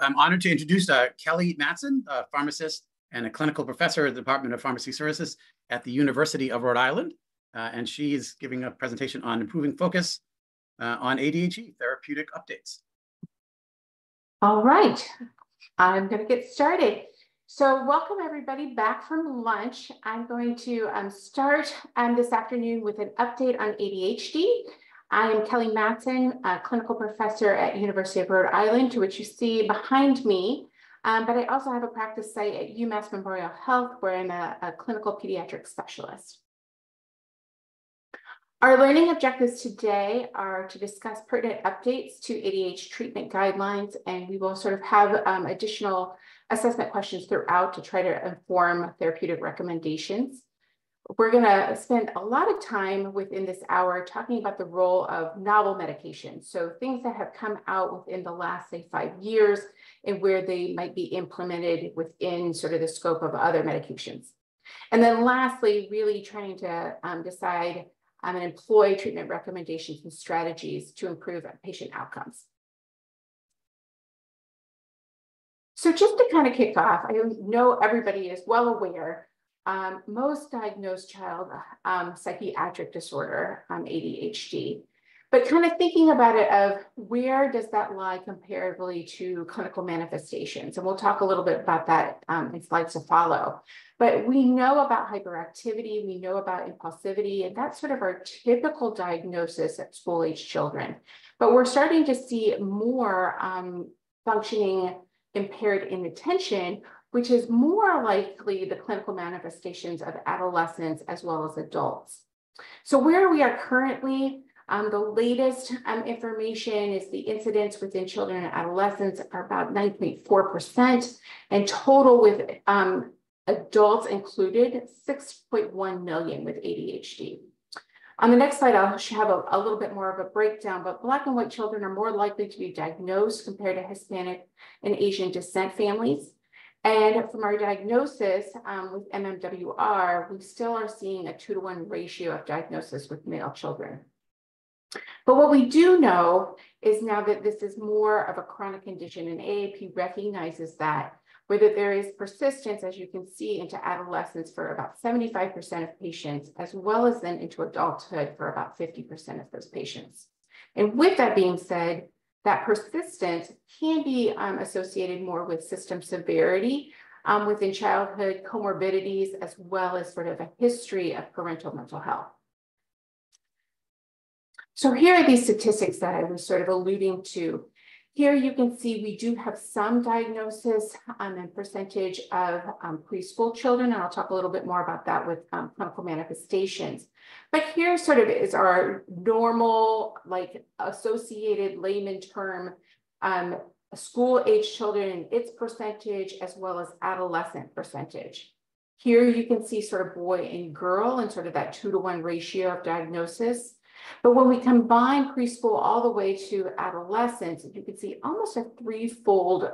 I'm honored to introduce Kelly Matson, a pharmacist and a clinical professor at the Department of Pharmacy Services at the University of Rhode Island. And she's giving a presentation on improving focus on ADHD therapeutic updates. All right, I'm going to get started. So welcome everybody back from lunch. I'm going to start this afternoon with an update on ADHD. I am Kelly Matson, a clinical professor at University of Rhode Island, to which you see behind me. But I also have a practice site at UMass Memorial Health, where I'm a clinical pediatric specialist. Our learning objectives today are to discuss pertinent updates to ADHD treatment guidelines, and we will sort of have additional assessment questions throughout to try to inform therapeutic recommendations. We're going to spend a lot of time within this hour talking about the role of novel medications. So things that have come out within the last, say, 5 years and where they might be implemented within sort of the scope of other medications. And then lastly, really trying to decide and employ treatment recommendations and strategies to improve patient outcomes. So just to kind of kick off, I know everybody is well aware most diagnosed child psychiatric disorder, ADHD, but kind of thinking about it of where does that lie comparatively to clinical manifestations? And we'll talk a little bit about that in slides to follow. But we know about hyperactivity, we know about impulsivity, and that's sort of our typical diagnosis at school-age children. But we're starting to see more functioning impaired inattention, which is more likely the clinical manifestations of adolescents as well as adults. So where we are currently, the latest information is the incidence within children and adolescents are about 9.4%, and total with adults included, 6.1 million with ADHD. On the next slide, I'll have a little bit more of a breakdown, but Black and white children are more likely to be diagnosed compared to Hispanic and Asian descent families. And from our diagnosis with MMWR, we still are seeing a 2-to-1 ratio of diagnosis with male children. But what we do know is now that this is more of a chronic condition, and AAP recognizes that, where there is persistence, as you can see, into adolescence for about 75% of patients, as well as then into adulthood for about 50% of those patients. And with that being said, that persistence can be associated more with system severity within childhood, comorbidities, as well as sort of a history of parental mental health. So here are these statistics that I was sort of alluding to. Here you can see we do have some diagnosis and percentage of preschool children, and I'll talk a little bit more about that with clinical manifestations. But here sort of is our normal, like associated layman term, school-age children and its percentage, as well as adolescent percentage. Here you can see sort of boy and girl and sort of that 2-to-1 ratio of diagnosis. But when we combine preschool all the way to adolescence, you can see almost a 3-fold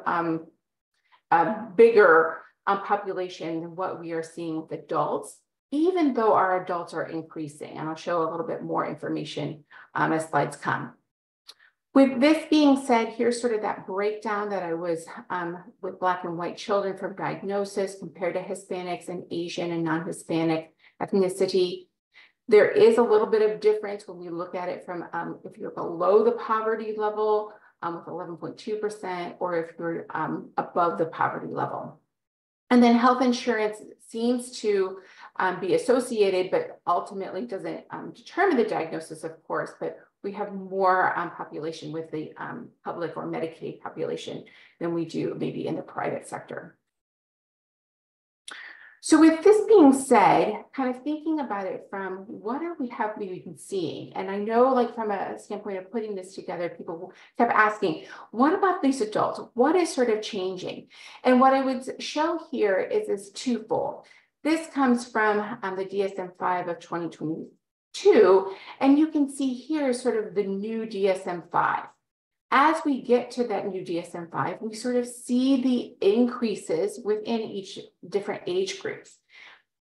bigger population than what we are seeing with adults, even though our adults are increasing. And I'll show a little bit more information as slides come. With this being said, here's sort of that breakdown that I was with Black and white children from diagnosis compared to Hispanics and Asian and non-Hispanic ethnicity. There is a little bit of difference when we look at it from if you're below the poverty level with 11.2%, or if you're above the poverty level. And then health insurance seems to be associated, but ultimately doesn't determine the diagnosis, of course, but we have more population with the public or Medicaid population than we do maybe in the private sector. So with this being said, kind of thinking about it from what are we been seeing? And I know, like, from a standpoint of putting this together, people kept asking, what about these adults? What is sort of changing? And what I would show here is twofold. This comes from the DSM-5 of 2022, and you can see here sort of the new DSM-5. As we get to that new DSM-5, we sort of see the increases within each different age groups.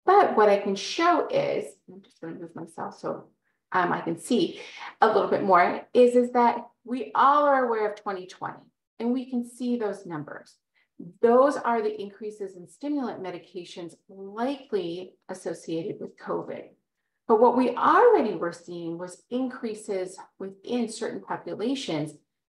But what I can show is, I'm just going to move myself so I can see a little bit more, is that we all are aware of 2020. and we can see those numbers. Those are the increases in stimulant medications likely associated with COVID. But what we already were seeing was increases within certain populations,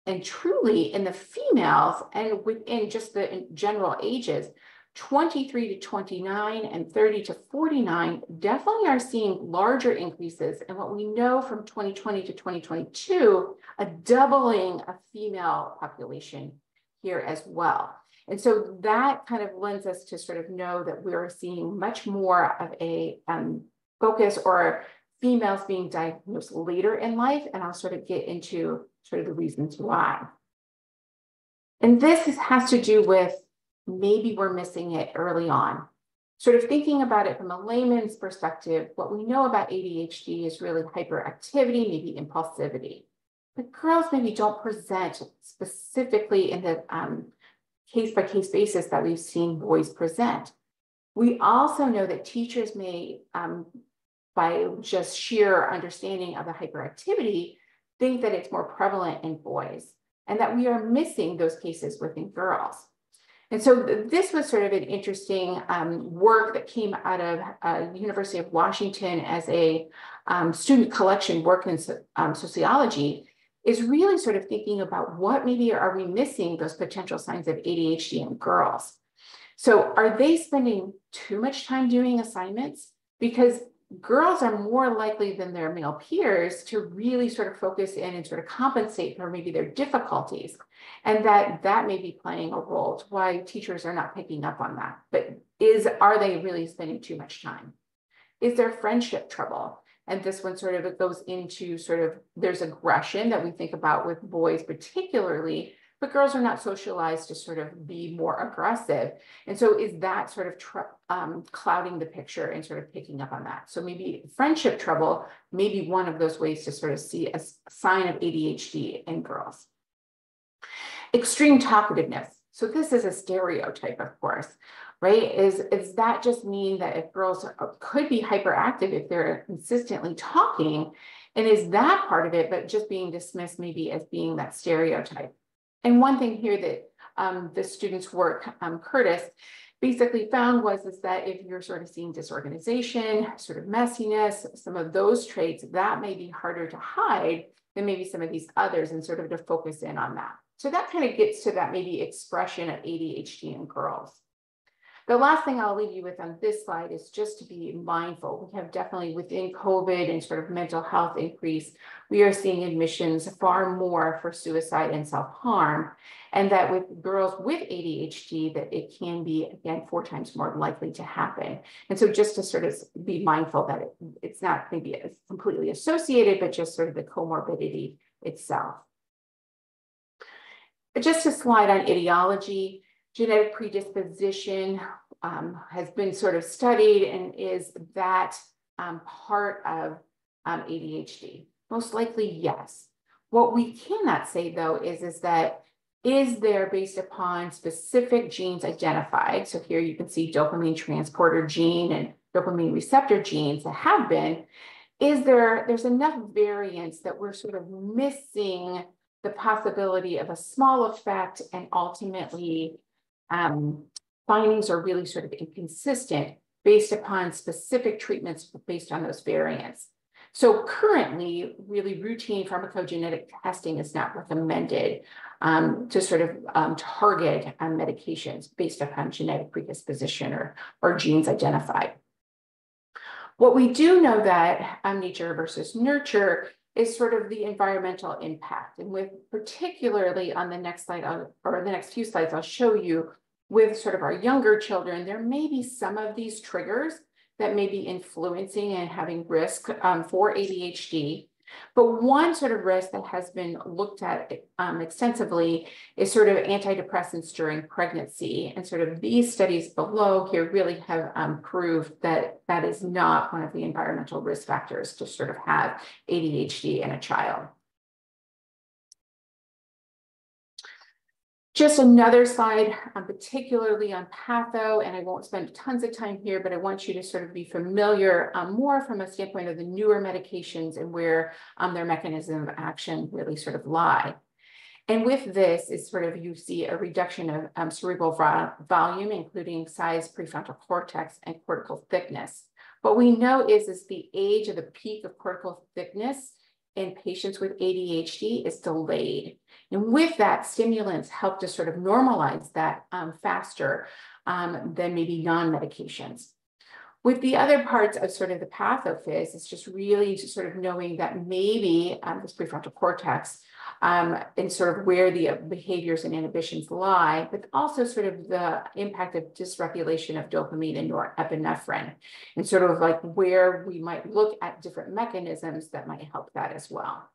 and truly in the females and within just the general ages, 23 to 29 and 30 to 49 definitely are seeing larger increases. And what we know from 2020 to 2022, a doubling of female population here as well. And so that kind of lends us to sort of know that we're seeing much more of a focus or females being diagnosed later in life. And I'll sort of get into sort of the reasons why. And this has to do with maybe we're missing it early on. Sort of thinking about it from a layman's perspective, what we know about ADHD is really hyperactivity, maybe impulsivity. But girls maybe don't present specifically in the case-by-case basis that we've seen boys present. We also know that teachers may, by just sheer understanding of the hyperactivity, think that it's more prevalent in boys, and that we are missing those cases within girls. And so this was sort of an interesting work that came out of University of Washington as a student collection work in sociology, is really sort of thinking about what maybe are we missing those potential signs of ADHD in girls. So are they spending too much time doing assignments? Because girls are more likely than their male peers to really sort of focus in and sort of compensate for maybe their difficulties. And that may be playing a role to why teachers are not picking up on that. But are they really spending too much time? Is there friendship trouble? And this one sort of, it goes into sort of, there's aggression that we think about with boys particularly, but girls are not socialized to sort of be more aggressive. And so is that sort of clouding the picture and sort of picking up on that? So maybe friendship trouble may be one of those ways to sort of see a sign of ADHD in girls. Extreme talkativeness. So this is a stereotype, of course, right? Is that just mean that if girls could be hyperactive if they're consistently talking, and is that part of it, but just being dismissed maybe as being that stereotype? And one thing here that the students' work, Curtis, basically found is that if you're sort of seeing disorganization, sort of messiness, some of those traits, that may be harder to hide than maybe some of these others, and sort of to focus in on that. So that kind of gets to that maybe expression of ADHD in girls. The last thing I'll leave you with on this slide is just to be mindful. We have definitely within COVID and sort of mental health increase, we are seeing admissions far more for suicide and self-harm. And that with girls with ADHD, that it can be, again, 4 times more likely to happen. And so just to sort of be mindful that it's not maybe completely associated, but just sort of the comorbidity itself. Just a slide on etiology. Genetic predisposition has been sort of studied, and is that part of ADHD? Most likely, yes. What we cannot say, though, is that is there based upon specific genes identified? So here you can see dopamine transporter gene and dopamine receptor genes that have been. There's enough variance that we're sort of missing the possibility of a small effect, and ultimately findings are really sort of inconsistent based upon specific treatments based on those variants. So currently, really routine pharmacogenetic testing is not recommended to sort of target medications based upon genetic predisposition or genes identified. What we do know that nature versus nurture is sort of the environmental impact. And with particularly on the next slide, or the next few slides, I'll show you with sort of our younger children, there may be some of these triggers that may be influencing and having risk for ADHD. But one sort of risk that has been looked at extensively is sort of antidepressants during pregnancy. And sort of these studies below here really have proved that that is not one of the environmental risk factors to sort of have ADHD in a child. Just another slide, particularly on patho, and I won't spend tons of time here, but I want you to sort of be familiar more from a standpoint of the newer medications and where their mechanism of action really sort of lie. And with this is sort of, you see a reduction of cerebral volume, including size, prefrontal cortex, and cortical thickness. What we know is the age of the peak of cortical thickness in patients with ADHD is delayed. And with that, stimulants help to sort of normalize that faster than maybe non-medications. With the other parts of sort of the pathophys, it's just really just sort of knowing that maybe this prefrontal cortex and sort of where the behaviors and inhibitions lie, but also sort of the impact of dysregulation of dopamine and norepinephrine, and sort of like where we might look at different mechanisms that might help that as well.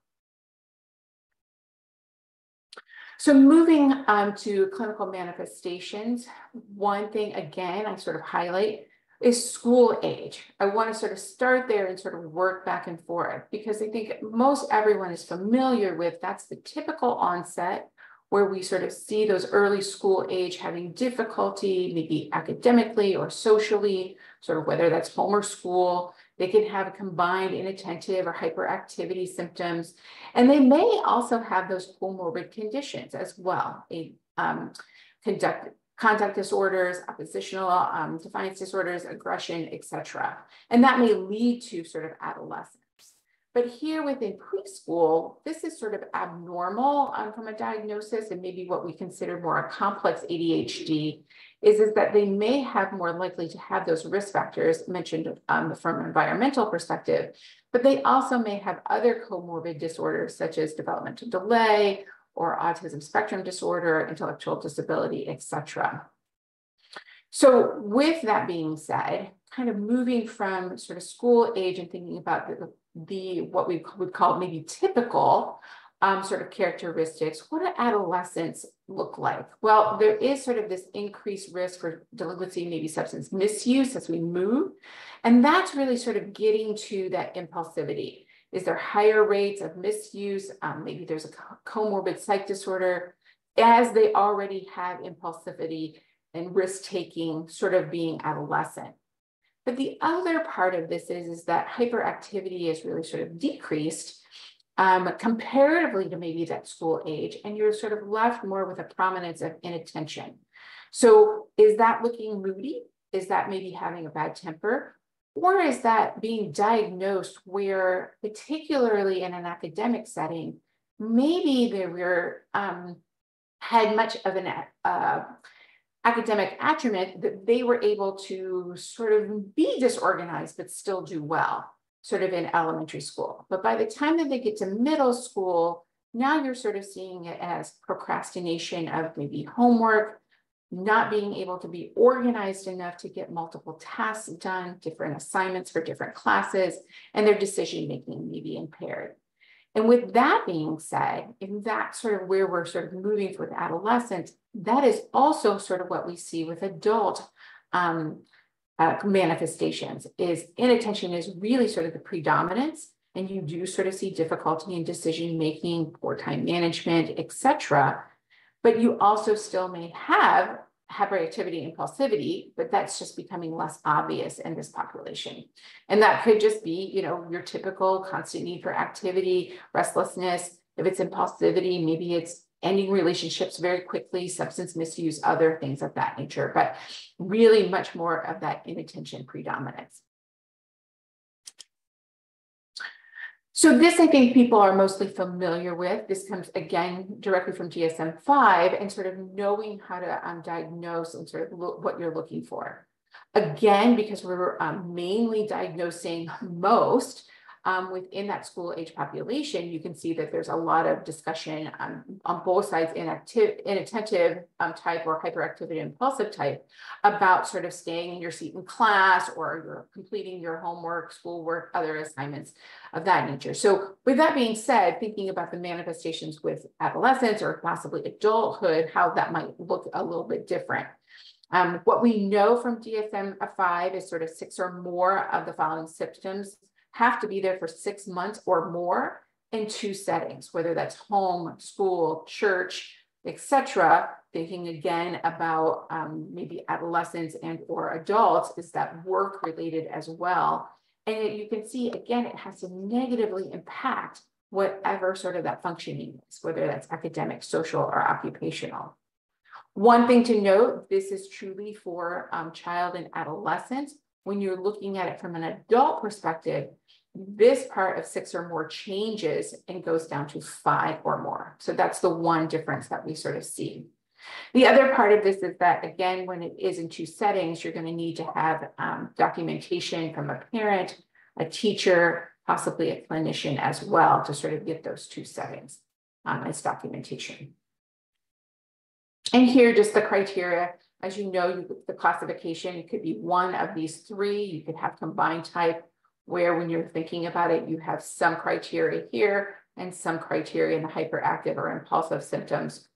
So moving to clinical manifestations, one thing, again, I sort of highlight is school age. I want to sort of start there and sort of work back and forth, because I think most everyone is familiar with that's the typical onset where we sort of see those early school age having difficulty, maybe academically or socially, sort of whether that's home or school. They can have combined inattentive or hyperactivity symptoms, and they may also have those comorbid conditions as well. Conduct disorders, oppositional defiance disorders, aggression, etc. And that may lead to sort of adolescence. But here within preschool, this is sort of abnormal from a diagnosis, and maybe what we consider more a complex ADHD is that they may have more likely to have those risk factors mentioned from an environmental perspective, but they also may have other comorbid disorders such as developmental delay or autism spectrum disorder, intellectual disability, etc. So with that being said, kind of moving from sort of school age and thinking about the what we would call maybe typical sort of characteristics, what do adolescents look like? Well, there is sort of this increased risk for delinquency, maybe substance misuse as we move. And that's really sort of getting to that impulsivity. Is there higher rates of misuse? Maybe there's a comorbid psych disorder, as they already have impulsivity and risk-taking sort of being adolescent. But the other part of this is that hyperactivity is really sort of decreased comparatively to maybe that school age, and you're sort of left more with a prominence of inattention. So is that looking moody? Is that maybe having a bad temper? Or is that being diagnosed where, particularly in an academic setting, maybe they were had much of an academic acumen that they were able to sort of be disorganized but still do well, sort of in elementary school. But by the time that they get to middle school, now you're sort of seeing it as procrastination of maybe homework, not being able to be organized enough to get multiple tasks done, different assignments for different classes, and their decision-making may be impaired. And with that being said, if that's sort of where we're sort of moving toward adolescence, that is also sort of what we see with adult manifestations. Is inattention is really sort of the predominance, and you do sort of see difficulty in decision-making, poor time management, etc. But you also still may have hyperactivity, impulsivity, but that's just becoming less obvious in this population. And that could just be, you know, your typical constant need for activity, restlessness. If it's impulsivity, maybe it's ending relationships very quickly, substance misuse, other things of that nature, but really much more of that inattention predominance. So this, I think people are mostly familiar with. This comes again directly from DSM-5 and sort of knowing how to diagnose and sort of what you're looking for. Again, because we're mainly diagnosing most within that school age population, you can see that there's a lot of discussion on both sides, inattentive type or hyperactivity impulsive type, about sort of staying in your seat in class or you're completing your homework, schoolwork, other assignments of that nature. So with that being said, thinking about the manifestations with adolescence or possibly adulthood, how that might look a little bit different. What we know from DSM-5 is sort of 6 or more of the following symptoms have to be there for 6 months or more in 2 settings, whether that's home, school, church, etc. Thinking again about maybe adolescents and or adults, is that work related as well. And you can see, again, it has to negatively impact whatever sort of that functioning is, whether that's academic, social, or occupational. One thing to note, this is truly for child and adolescent. When you're looking at it from an adult perspective, this part of 6 or more changes and goes down to 5 or more. So that's the one difference that we sort of see. The other part of this is that, again, when it is in 2 settings, you're going to need to have documentation from a parent, a teacher, possibly a clinician as well, to sort of get those 2 settings as documentation. And here, just the criteria. As you know, the classification, it could be one of these 3. You could have combined type, where when you're thinking about it, you have some criteria here and some criteria in the hyperactive or impulsive symptoms,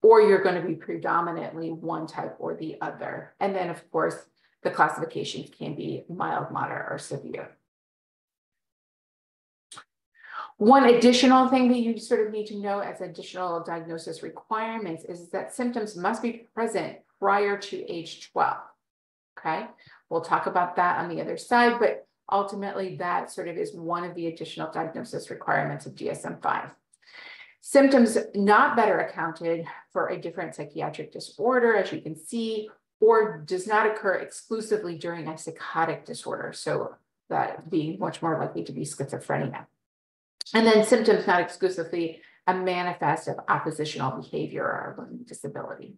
or you're going to be predominantly one type or the other. And then, of course, the classifications can be mild, moderate, or severe. One additional thing that you sort of need to know as additional diagnosis requirements is that symptoms must be present prior to age 12. Okay, we'll talk about that on the other side, but ultimately that sort of is one of the additional diagnosis requirements of DSM-5. Symptoms not better accounted for a different psychiatric disorder, as you can see, or does not occur exclusively during a psychotic disorder. So that being much more likely to be schizophrenia. And then symptoms not exclusively a manifest of oppositional behavior or learning disability.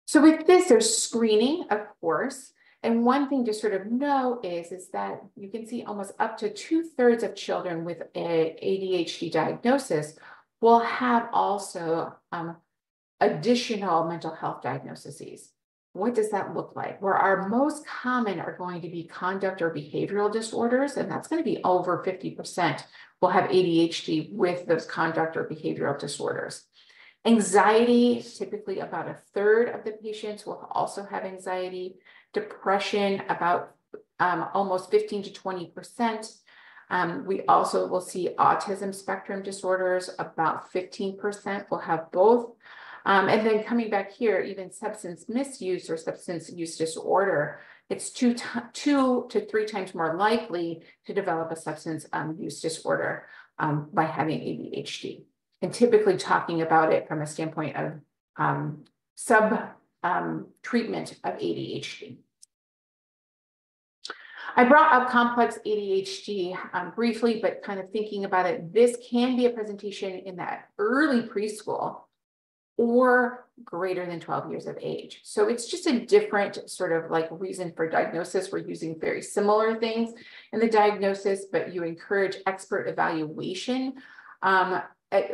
So with this, there's screening, of course. And one thing to sort of know is that you can see almost up to 2/3 of children with an ADHD diagnosis will have also additional mental health diagnoses. What does that look like? Where our most common are going to be conduct or behavioral disorders, and that's going to be over 50% will have ADHD with those conduct or behavioral disorders. Anxiety, typically about 1/3 of the patients will also have anxiety. Depression, about almost 15 to 20%. We also will see autism spectrum disorders, about 15% will have both. And then coming back here, even substance misuse or substance use disorder, it's 2 to 3 times more likely to develop a substance use disorder by having ADHD. And typically talking about it from a standpoint of treatment of ADHD. I brought up complex ADHD briefly, but kind of thinking about it, this can be a presentation in that early preschool or greater than 12 years of age. So it's just a different sort of like reason for diagnosis. We're using very similar things in the diagnosis, but you encourage expert evaluation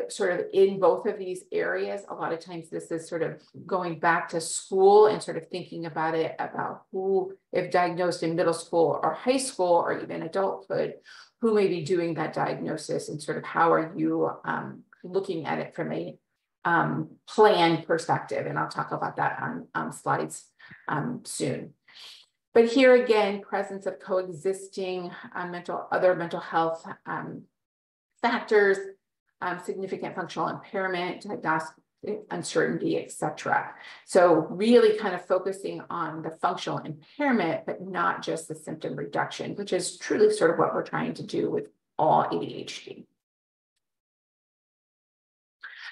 sort of in both of these areas. A lot of times this is sort of going back to school and sort of thinking about it, about who, if diagnosed in middle school or high school or even adulthood, who may be doing that diagnosis and sort of how are you looking at it from a planned perspective. And I'll talk about that on slides soon. But here again, presence of coexisting other mental health factors, significant functional impairment, diagnostic uncertainty, etc. So really kind of focusing on the functional impairment, but not just the symptom reduction, which is truly sort of what we're trying to do with all ADHD.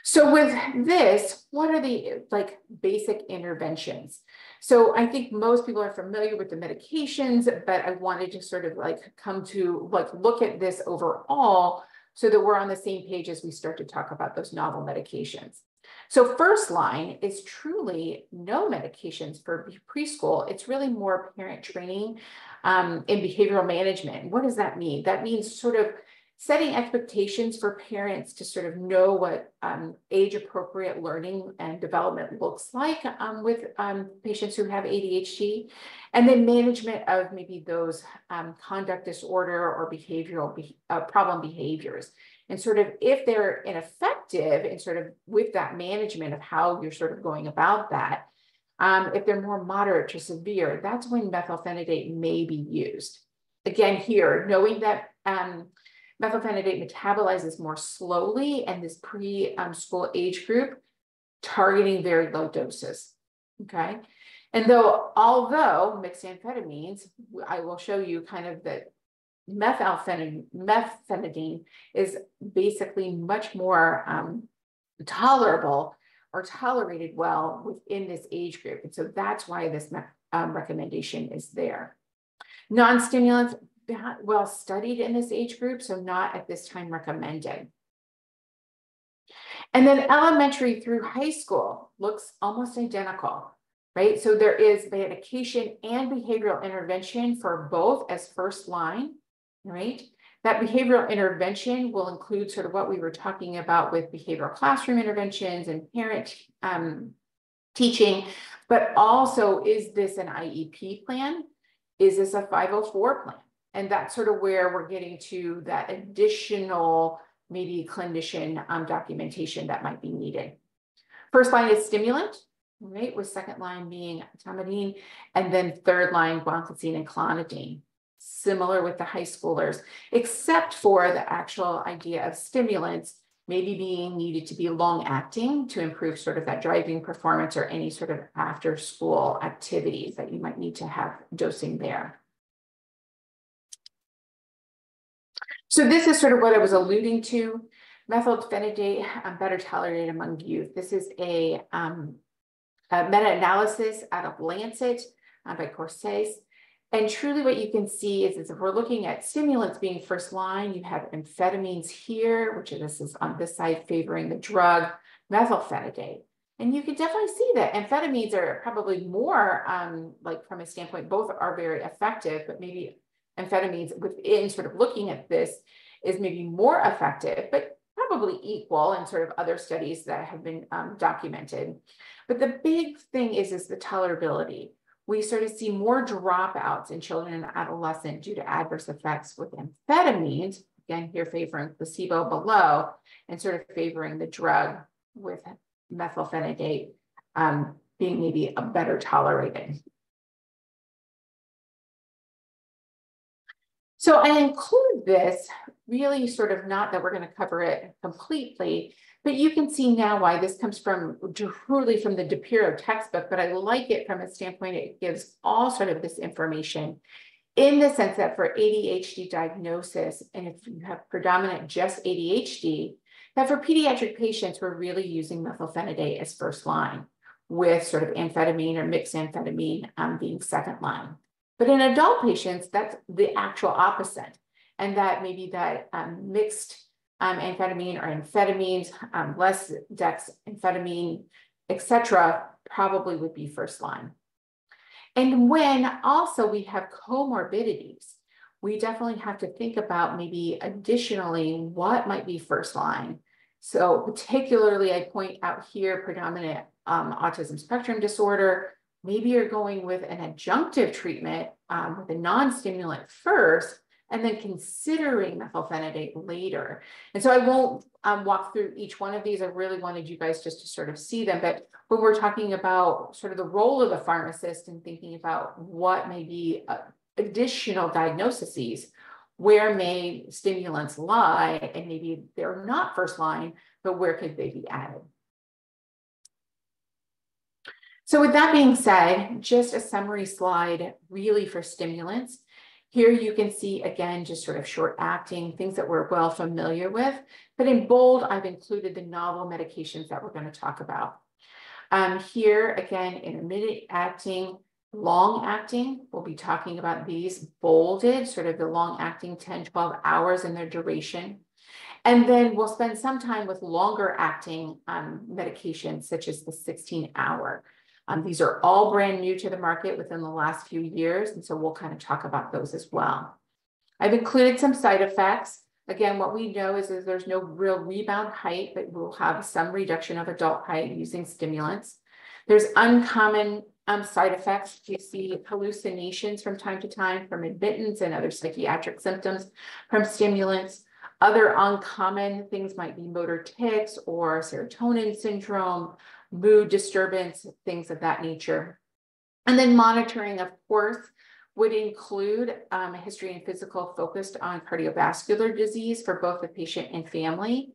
So with this, what are the like basic interventions? So I think most people are familiar with the medications, but I wanted to sort of like come to like look at this overall so that we're on the same page as we start to talk about those novel medications. So first line is truly no medications for preschool. It's really more parent training in behavioral management. What does that mean? That means sort of setting expectations for parents to sort of know what age-appropriate learning and development looks like with patients who have ADHD, and then management of maybe those conduct disorder or behavioral problem behaviors. And sort of if they're ineffective and sort of with that management of how you're sort of going about that, if they're more moderate to severe, that's when methylphenidate may be used. Again, here, knowing that methylphenidate metabolizes more slowly and this pre-school age group, targeting very low doses, okay? And although mixed amphetamines, I will show you kind of that methylphenidine is basically much more tolerable or tolerated well within this age group. And so that's why this recommendation is there. Non-stimulants, well studied in this age group, so not at this time recommended. And then elementary through high school looks almost identical, right? So there is medication and behavioral intervention for both as first line, right? That behavioral intervention will include sort of what we were talking about with behavioral classroom interventions and parent teaching, but also, is this an IEP plan? Is this a 504 plan? And that's sort of where we're getting to that additional maybe clinician documentation that might be needed. First line is stimulant, right? With second line being etomidine, and then third line guanfacine and clonidine. Similar with the high schoolers, except for the actual idea of stimulants maybe being needed to be long acting to improve sort of that driving performance or any sort of after school activities that you might need to have dosing there. So this is sort of what I was alluding to. Methylphenidate better tolerated among youth. This is a meta-analysis out of Lancet by Corsace. And truly what you can see is if we're looking at stimulants being first line, you have amphetamines here, which this is on this side favoring the drug methylphenidate. And you can definitely see that amphetamines are probably more like from a standpoint, both are very effective, but maybe amphetamines within sort of looking at this is maybe more effective, but probably equal in sort of other studies that have been documented. But the big thing is the tolerability. We sort of see more dropouts in children and adolescents due to adverse effects with amphetamines, again, here favoring placebo below, and sort of favoring the drug with methylphenidate being maybe a better tolerated. So I include this really sort of not that we're going to cover it completely, but you can see now why this comes from truly from the DePiro textbook, but I like it from a standpoint, it gives all sort of this information in the sense that for ADHD diagnosis, and if you have predominant just ADHD, that for pediatric patients, we're really using methylphenidate as first line with sort of amphetamine or mixed amphetamine being second line. But in adult patients, that's the actual opposite. And that maybe that mixed amphetamine or amphetamines, less dex amphetamine, etc., probably would be first line. And when also we have comorbidities, we definitely have to think about maybe additionally what might be first line. So particularly, I point out here predominant autism spectrum disorder. Maybe you're going with an adjunctive treatment with a non-stimulant first, and then considering methylphenidate later. And so I won't walk through each one of these. I really wanted you guys just to sort of see them. But when we're talking about sort of the role of the pharmacist and thinking about what may be additional diagnoses, where may stimulants lie, and maybe they're not first line, but where could they be added? So with that being said, just a summary slide really for stimulants. Here you can see, again, just sort of short acting, things that we're well familiar with, but in bold, I've included the novel medications that we're going to talk about. Here, again, intermittent acting, long acting, we'll be talking about these bolded, sort of the long acting 10, 12 hours in their duration. And then we'll spend some time with longer acting medications, such as the 16-hour. These are all brand new to the market within the last few years, and so we'll kind of talk about those as well. I've included some side effects. Again, what we know is there's no real rebound height, but we'll have some reduction of adult height using stimulants. There's uncommon side effects. You see hallucinations from time to time from admittance and other psychiatric symptoms from stimulants. Other uncommon things might be motor tics or serotonin syndrome, mood disturbance, things of that nature. And then monitoring, of course, would include a history and physical focused on cardiovascular disease for both the patient and family.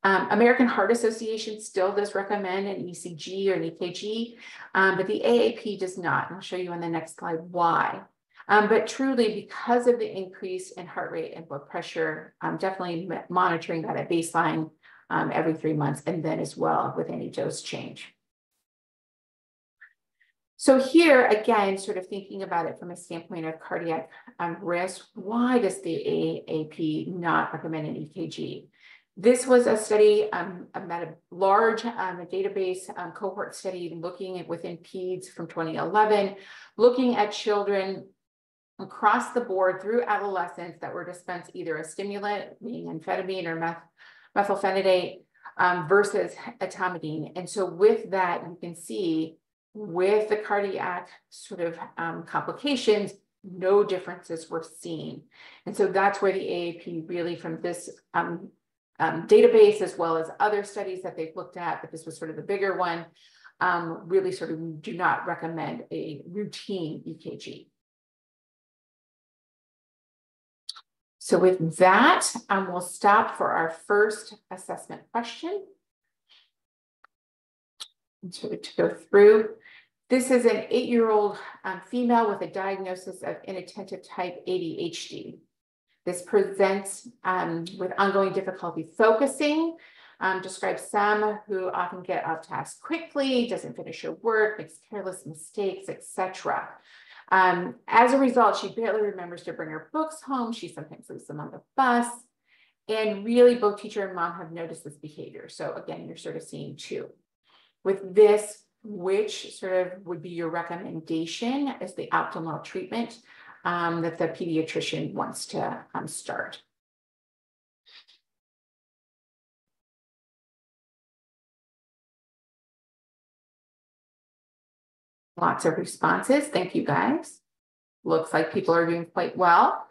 American Heart Association still does recommend an ECG or an EKG, but the AAP does not. And I'll show you on the next slide why. But truly, because of the increase in heart rate and blood pressure, definitely monitoring that at baseline every 3 months, and then as well with any dose change. So here, again, sort of thinking about it from a standpoint of cardiac risk, why does the AAP not recommend an EKG? This was a study, a large database cohort study looking at within PEDS from 2011, looking at children across the board through adolescence that were dispensed either a stimulant, being amphetamine or methylphenidate, versus etomidine. And so with that, you can see with the cardiac sort of complications, no differences were seen. And so that's where the AAP really, from this database, as well as other studies that they've looked at, but this was sort of the bigger one, really sort of do not recommend a routine EKG. So with that, we'll stop for our first assessment question. And sort of to go through. This is an 8-year-old female with a diagnosis of inattentive type ADHD. This presents with ongoing difficulty focusing, describes some who often get off task quickly, doesn't finish her work, makes careless mistakes, etc. As a result, she barely remembers to bring her books home. She sometimes leaves them on the bus. And really, both teacher and mom have noticed this behavior. So again, you're sort of seeing two. With this, which sort of would be your recommendation as the optimal treatment that the pediatrician wants to start? Lots of responses. Thank you, guys. Looks like people are doing quite well.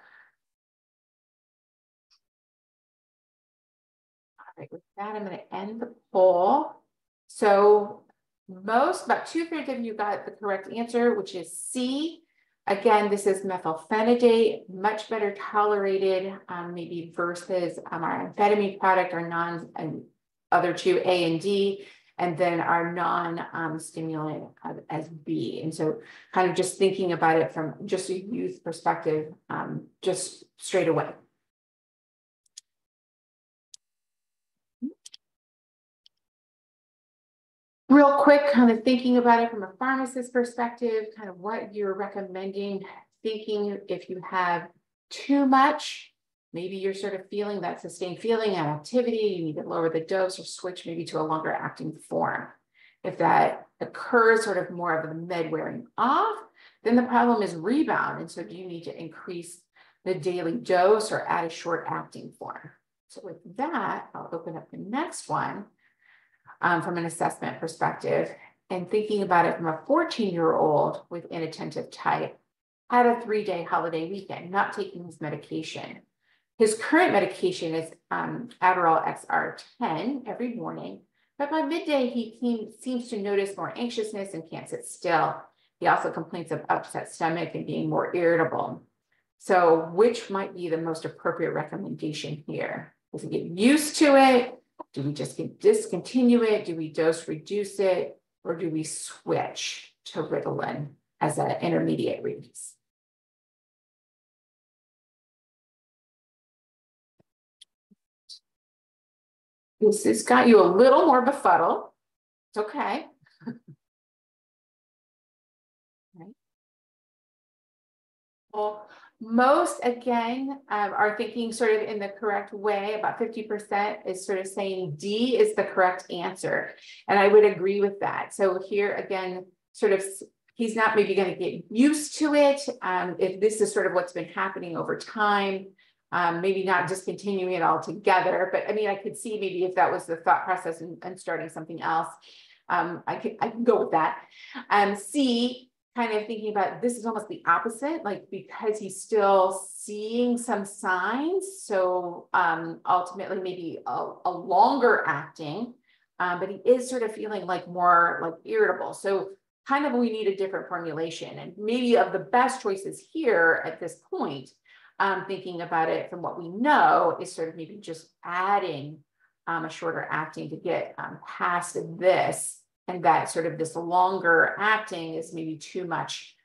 All right, with that, I'm going to end the poll. So about 2/3 of you got the correct answer, which is C. Again, this is methylphenidate, much better tolerated, maybe versus our amphetamine product, our other two, A and D, and then our non-stimulant as B. And so kind of just thinking about it from just a youth perspective, just straight away. Real quick, kind of thinking about it from a pharmacist perspective, kind of what you're recommending, thinking if you have too much, maybe you're sort of feeling that sustained feeling and activity, you need to lower the dose or switch maybe to a longer acting form. If that occurs sort of more of the med wearing off, then the problem is rebound. And so do you need to increase the daily dose or add a short acting form? So with that, I'll open up the next one. From an assessment perspective, and thinking about it from a 14-year-old with inattentive type, had a 3-day holiday weekend, not taking his medication. His current medication is Adderall XR10 every morning, but by midday, he seems to notice more anxiousness and can't sit still. He also complains of upset stomach and being more irritable. So which might be the most appropriate recommendation here? Does he get used to it? Do we just discontinue it? Do we dose reduce it? Or do we switch to Ritalin as an intermediate release? This has got you a little more befuddled. It's okay. Right. Well, most, again, are thinking sort of in the correct way. About 50% is sort of saying D is the correct answer. And I would agree with that. So here, again, sort of, he's not maybe going to get used to it. If this is sort of what's been happening over time, maybe not discontinuing it altogether. But I mean, I could see maybe if that was the thought process and starting something else, I could go with that. C, kind of thinking about this is almost the opposite, like because he's still seeing some signs. So ultimately maybe a longer acting, but he is sort of feeling like more like irritable. So kind of we need a different formulation, and maybe of the best choices here at this point, thinking about it from what we know is sort of maybe just adding a shorter acting to get past this. And that sort of this longer acting is maybe too much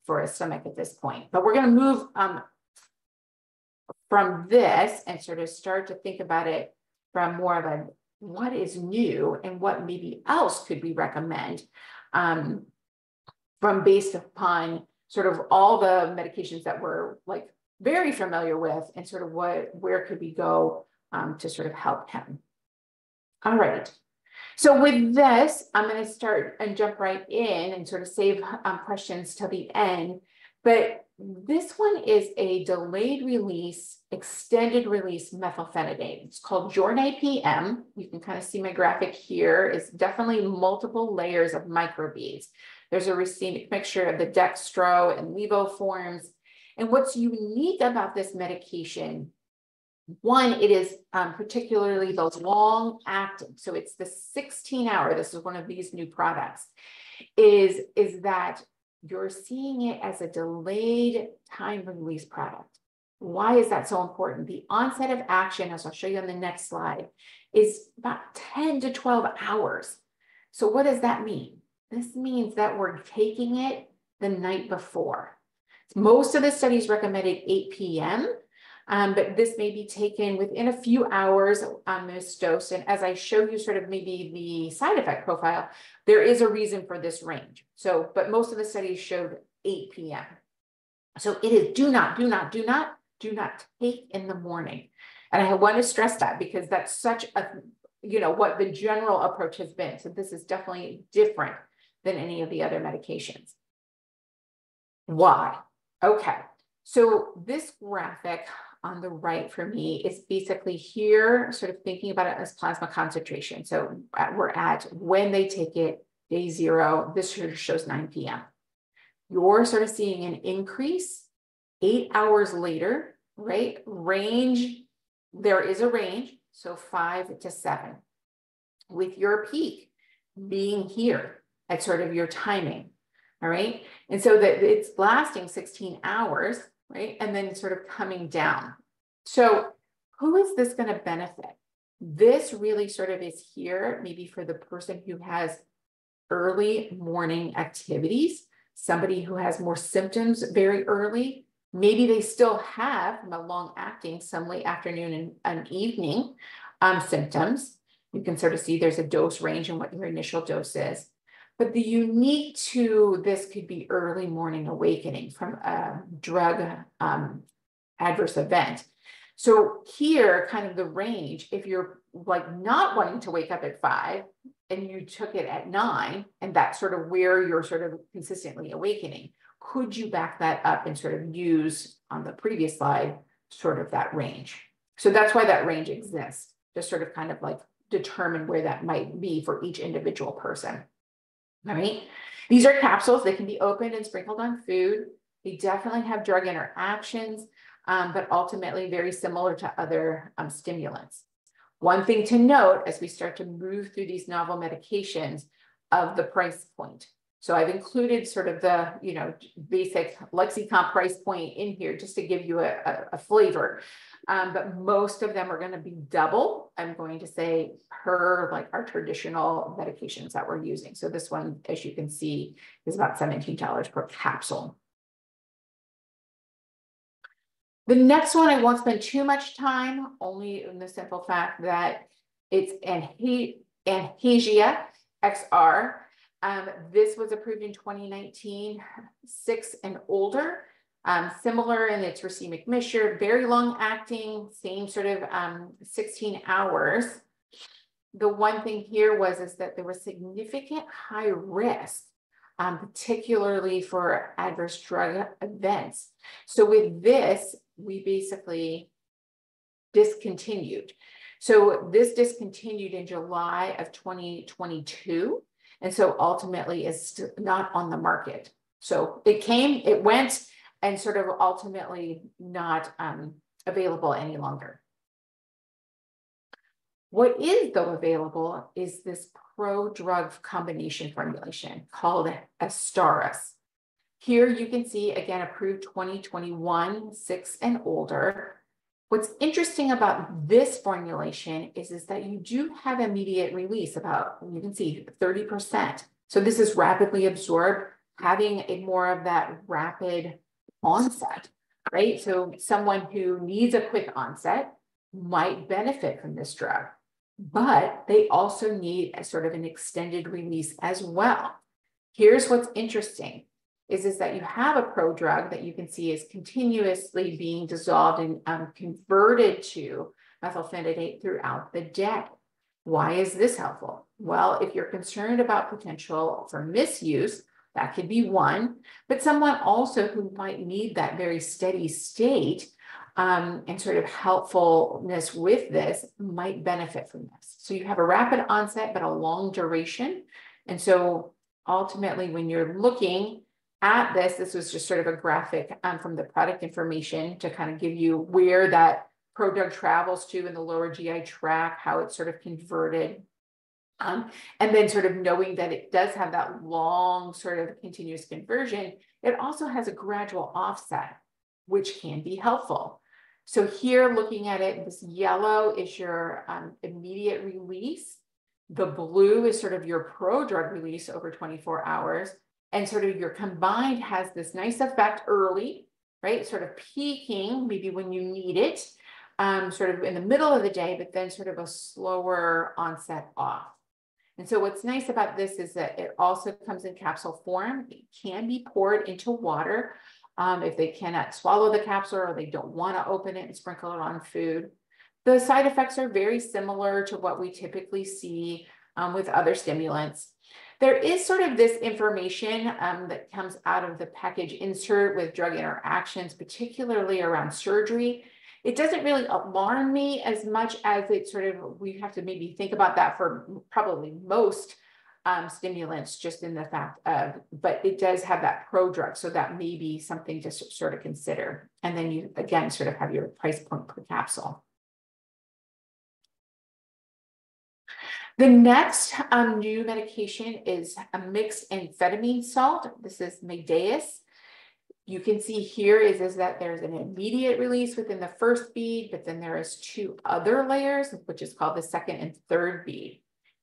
for a stomach at this point. But we're going to move from this and sort of start to think about it from more of a what is new and what maybe else could we recommend from based upon sort of all the medications that we're like very familiar with and sort of where could we go to sort of help him. All right. So with this, I'm going to start and jump right in and sort of save questions till the end. But this one is a delayed release, extended release methylphenidate. It's called Jornay PM. You can kind of see my graphic here. It's definitely multiple layers of microbeads. There's a racemic mixture of the dextro and levo forms. And what's unique about this medication, one, it is particularly the long acting. So it's the 16-hour, this is one of these new products, is that you're seeing it as a delayed time release product. Why is that so important? The onset of action, as I'll show you on the next slide, is about 10 to 12 hours. So what does that mean? This means that we're taking it the night before. Most of the studies recommended 8 p.m., but this may be taken within a few hours on this dose. And as I show you sort of maybe the side effect profile, there is a reason for this range. So, but most of the studies showed 8 p.m. So it is do not take in the morning. And I want to stress that because that's such a, what the general approach has been. So this is definitely different than any of the other medications. Why? Okay. So this graphic on the right for me is basically here, sort of thinking about it as plasma concentration. So we're at when they take it, day 0, this sort of shows 9 p.m. You're sort of seeing an increase 8 hours later, right? Range, there is a range, so 5 to 7. With your peak being here at sort of your timing, all right? And so that it's lasting 16 hours, right? And then sort of coming down. So who is this going to benefit? This really sort of is here, maybe for the person who has early morning activities, somebody who has more symptoms very early. Maybe they still have a long acting, some late afternoon and evening symptoms. You can sort of see there's a dose range and what your initial dose is. But the unique to this could be early morning awakening from a drug adverse event. So here, kind of the range, if you're like not wanting to wake up at 5 and you took it at 9, and that's sort of where you're sort of consistently awakening, could you back that up and sort of use on the previous slide, sort of that range? So that's why that range exists, to sort of kind of like determine where that might be for each individual person. All right. These are capsules. They can be opened and sprinkled on food. They definitely have drug interactions, but ultimately very similar to other stimulants. One thing to note as we start to move through these novel medications of the price point. So I've included sort of the, basic lexicon price point in here just to give you a flavor. But most of them are going to be double, I'm going to say, per like our traditional medications that we're using. So this one, as you can see, is about $17 per capsule. The next one, I won't spend too much time, only in the simple fact that it's Anhesia XR. This was approved in 2019, 6 and older. Similar in its racemic mixture, very long acting, same sort of 16 hours. The one thing here is that there was significant high risk, particularly for adverse drug events. So with this, we basically discontinued. So this discontinued in July of 2022. And so ultimately is not on the market. So it came, it went, and sort of ultimately not available any longer. What is though available is this pro-drug combination formulation called Astaris. Here you can see, again, approved 2021, 6 and older. What's interesting about this formulation is that you do have immediate release, about, you can see 30%. So this is rapidly absorbed. having a more of that rapid onset, right? So someone who needs a quick onset might benefit from this drug, but they also need a sort of an extended release as well. Here's what's interesting is that you have a prodrug that you can see is continuously being dissolved and converted to methylphenidate throughout the day. Why is this helpful? Well, if you're concerned about potential for misuse, that could be one, but someone also who might need that very steady state and sort of helpfulness with this might benefit from this. So you have a rapid onset, but a long duration. And so ultimately, when you're looking at this, this was just sort of a graphic from the product information to kind of give you where that prodrug travels to in the lower GI tract, how it's sort of converted. And then sort of knowing that it does have that long sort of continuous conversion, it also has a gradual offset, which can be helpful. So here looking at it, this yellow is your immediate release. The blue is sort of your prodrug release over 24 hours. And sort of your combined has this nice effect early, right? Sort of peaking maybe when you need it, sort of in the middle of the day, but then sort of a slower onset off. And so what's nice about this is that it also comes in capsule form. It can be poured into water if they cannot swallow the capsule or they don't want to open it and sprinkle it on food. The side effects are very similar to what we typically see with other stimulants. There is sort of this information that comes out of the package insert with drug interactions, particularly around surgery. It doesn't really alarm me as much as it sort of, we have to maybe think about that for probably most stimulants, just in the fact of, but it does have that prodrug. So that may be something to sort of consider. And then you, again, sort of have your price point per capsule. The next new medication is a mixed amphetamine salt. This is Madeus. You can see here is that there's an immediate release within the first bead, but then there is 2 other layers, which is called the second and third bead.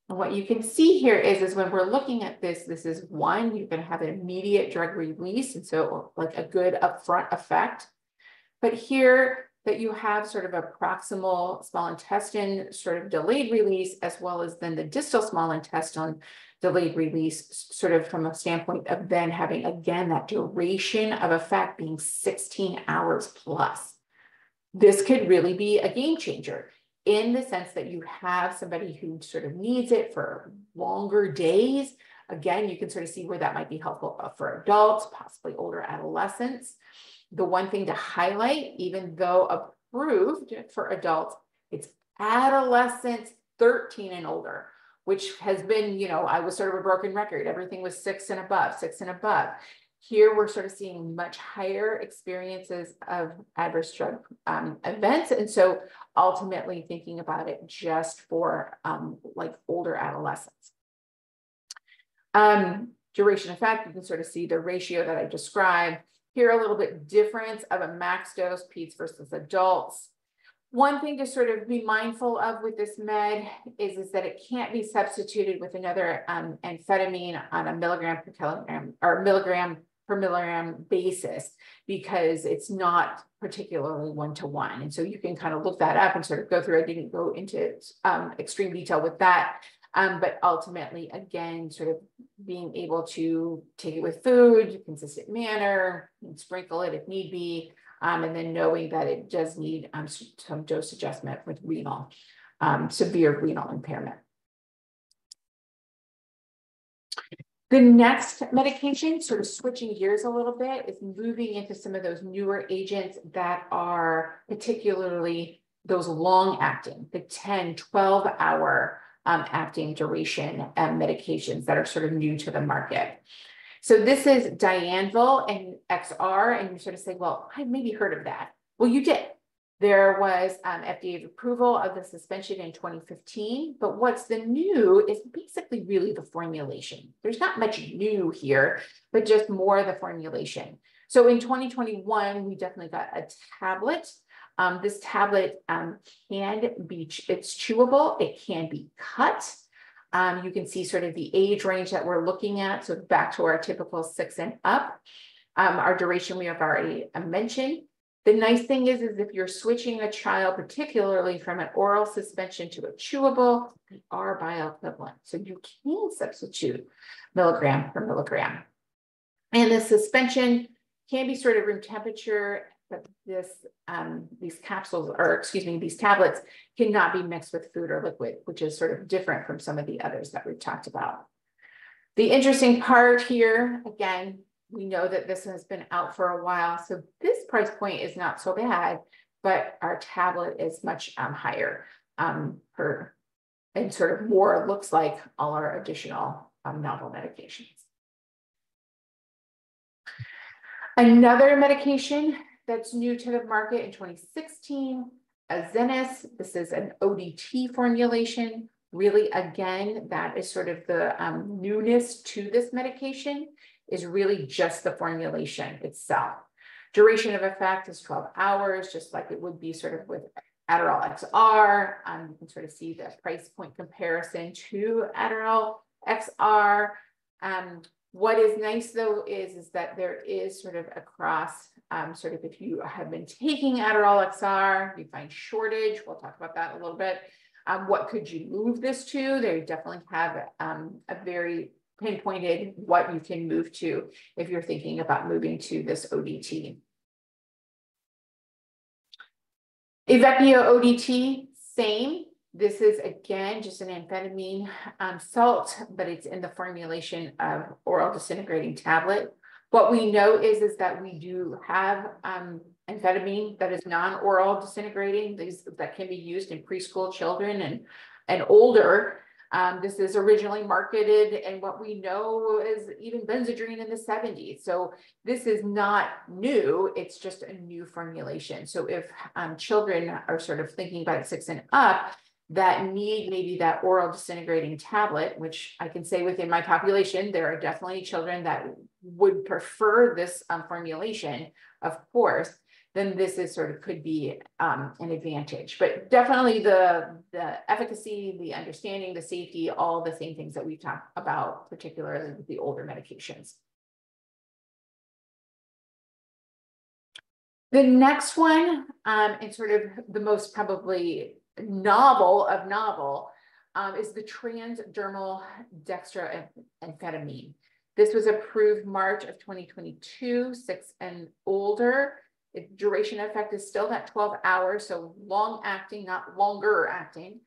And what you can see here is when we're looking at this, this is one, you're going to have an immediate drug release. And so like a good upfront effect. But here that you have sort of a proximal small intestine sort of delayed release, as well as then the distal small intestine delayed release, sort of from a standpoint of then having, again, that duration of effect being 16 hours plus. This could really be a game changer in the sense that you have somebody who sort of needs it for longer days. Again, you can sort of see where that might be helpful for adults, possibly older adolescents. The one thing to highlight, even though approved for adults, it's adolescents 13 and older, which has been, you know, I was sort of a broken record. Everything was 6 and above, 6 and above. Here, we're sort of seeing much higher experiences of adverse drug events. And so ultimately thinking about it just for like older adolescents. Duration effect, you can sort of see the ratio that I described. Here, a little bit difference of a max dose, peds versus adults. One thing to sort of be mindful of with this med is that it can't be substituted with another amphetamine on a milligram per kilogram or milligram per milligram basis, because it's not particularly one-to-one. And so you can kind of look that up and sort of go through. I didn't go into extreme detail with that. But ultimately, again, sort of being able to take it with food, consistent manner, and sprinkle it if need be, and then knowing that it does need some dose adjustment with renal, severe renal impairment. The next medication, sort of switching gears a little bit, is moving into some of those newer agents that are particularly those long-acting, the 10, 12-hour acting duration medications that are sort of new to the market. So this is Dianvil and XR, and you sort of say, well, I maybe heard of that. Well, you did. There was FDA approval of the suspension in 2015, but what's the new is basically really the formulation. There's not much new here, but just more of the formulation. So in 2021, we definitely got a tablet. This tablet can be, it's chewable, it can be cut. You can see sort of the age range that we're looking at. So back to our typical 6 and up. Our duration we have already mentioned. The nice thing is if you're switching a child, particularly from an oral suspension to a chewable, they are bioequivalent. So you can substitute milligram for milligram. And the suspension can be sort of room temperature, but these capsules, or excuse me, these tablets cannot be mixed with food or liquid, which is sort of different from some of the others that we've talked about. The interesting part here, again, we know that this has been out for a while, so this price point is not so bad, but our tablet is much higher and sort of more looks like all our additional novel medications. Another medication that's new to the market in 2016, Azenis. This is an ODT formulation. Really, again, that is sort of the newness to this medication, is really just the formulation itself. Duration of effect is 12 hours, just like it would be sort of with Adderall XR. You can sort of see the price point comparison to Adderall XR. What is nice though is that there is sort of across, sort of if you have been taking Adderall XR, you find shortage, we'll talk about that a little bit. What could you move this to? They definitely have a very pinpointed what you can move to if you're thinking about moving to this ODT. Evepio ODT, same. This is again just an amphetamine salt, but it's in the formulation of oral disintegrating tablet. What we know is that we do have amphetamine that is non-oral disintegrating, these that can be used in preschool children and older. This is originally marketed, and what we know is even Benzedrine in the 70s. So this is not new, it's just a new formulation. So if children are sort of thinking about 6 and up, that need maybe that oral disintegrating tablet, which I can say within my population, there are definitely children that would prefer this formulation, of course, then this is sort of could be an advantage. But definitely the efficacy, the understanding, the safety, all the same things that we've talked about, particularly with the older medications. The next one, and sort of the most probably novel of novel, is the transdermal dextroamphetamine. This was approved March of 2022, 6 and older. The duration effect is still that 12 hours, so long acting, not longer acting.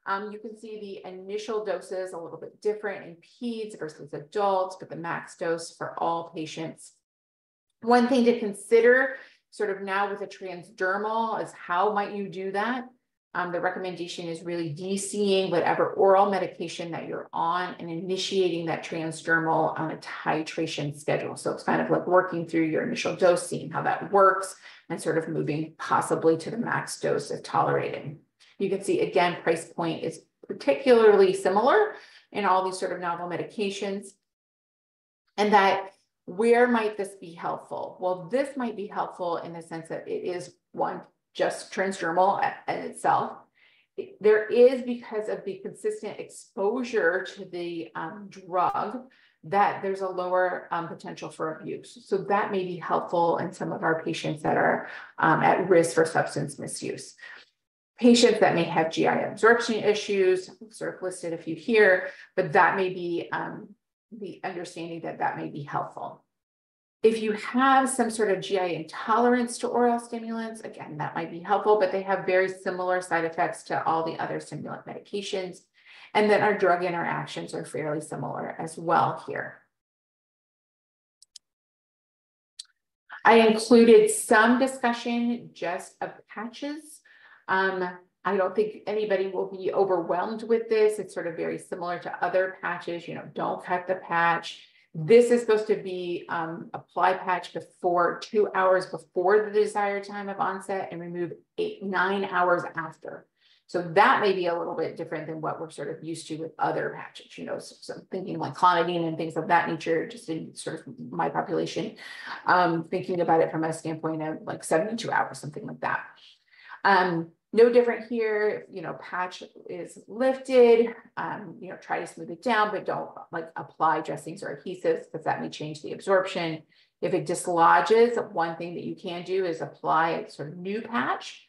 You can see the initial doses a little bit different in peds versus adults, but the max dose for all patients. One thing to consider sort of now with a transdermal is how might you do that? The recommendation is really DCing whatever oral medication that you're on and initiating that transdermal on a titration schedule. So it's kind of like working through your initial dose, seeing how that works, and sort of moving possibly to the max dose if tolerated. You can see, again, price point is particularly similar in all these sort of novel medications. And that where might this be helpful? Well, this might be helpful in the sense that it is one, just transdermal in itself. There is, because of the consistent exposure to the drug, that there's a lower potential for abuse. So that may be helpful in some of our patients that are at risk for substance misuse. Patients that may have GI absorption issues, I've sort of listed a few here, but that may be the understanding that that may be helpful. If you have some sort of GI intolerance to oral stimulants, again, that might be helpful, but they have very similar side effects to all the other stimulant medications. And then our drug interactions are fairly similar as well here. I included some discussion just of patches. I don't think anybody will be overwhelmed with this. It's sort of very similar to other patches. You know, don't cut the patch. This is supposed to be apply patch before 2 hours before the desired time of onset and remove 9 hours after. So that may be a little bit different than what we're sort of used to with other patches, you know, so thinking like clonidine and things of that nature, just in sort of my population, thinking about it from a standpoint of like 72 hours, something like that. No different here. Patch is lifted, try to smooth it down, but don't like apply dressings or adhesives because that may change the absorption. If it dislodges, one thing that you can do is apply a sort of new patch,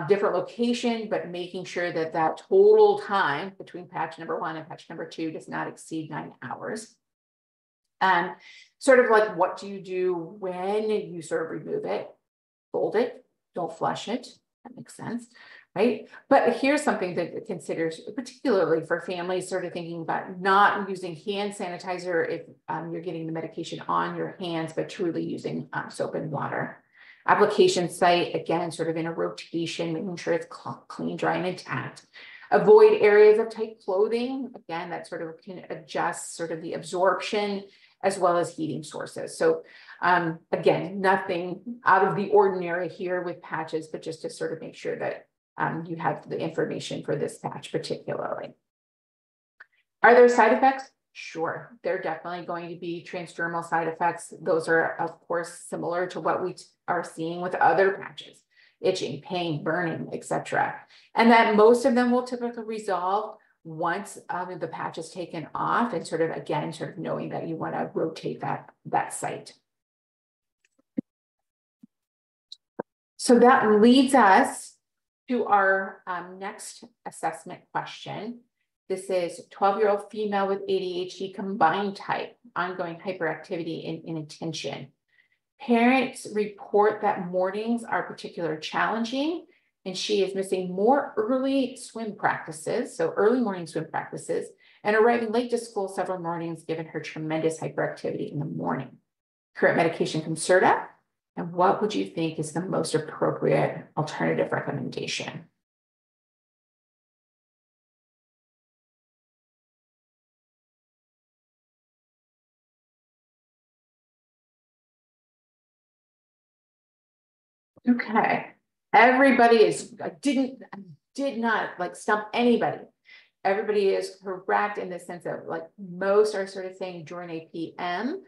different location, but making sure that that total time between patch number 1 and patch number 2 does not exceed 9 hours. Sort of like, what do you do when you sort of remove it? Fold it, don't flush it. That makes sense, right? But here's something that considers, particularly for families sort of thinking about not using hand sanitizer if you're getting the medication on your hands, but truly using soap and water. Application site, again, sort of in a rotation, making sure it's clean, dry, and intact. Avoid areas of tight clothing. Again, that sort of can adjust sort of the absorption as well as heating sources. So again, nothing out of the ordinary here with patches, but just to sort of make sure that you have the information for this patch particularly. Are there side effects? Sure, they're definitely going to be transdermal side effects. Those are, of course, similar to what we are seeing with other patches: itching, pain, burning, etc. And that most of them will typically resolve once the patch is taken off, and sort of, again, sort of knowing that you want to rotate that site. So that leads us to our next assessment question. This is 12-year-old female with ADHD combined type, ongoing hyperactivity and inattention. Parents report that mornings are particularly challenging, and she is missing more early swim practices, so early morning swim practices, and arriving late to school several mornings given her tremendous hyperactivity in the morning. Current medication Concerta, and what would you think is the most appropriate alternative recommendation? Okay, everybody did not like stump anybody. Everybody is correct in the sense that like most are sort of saying during a PM.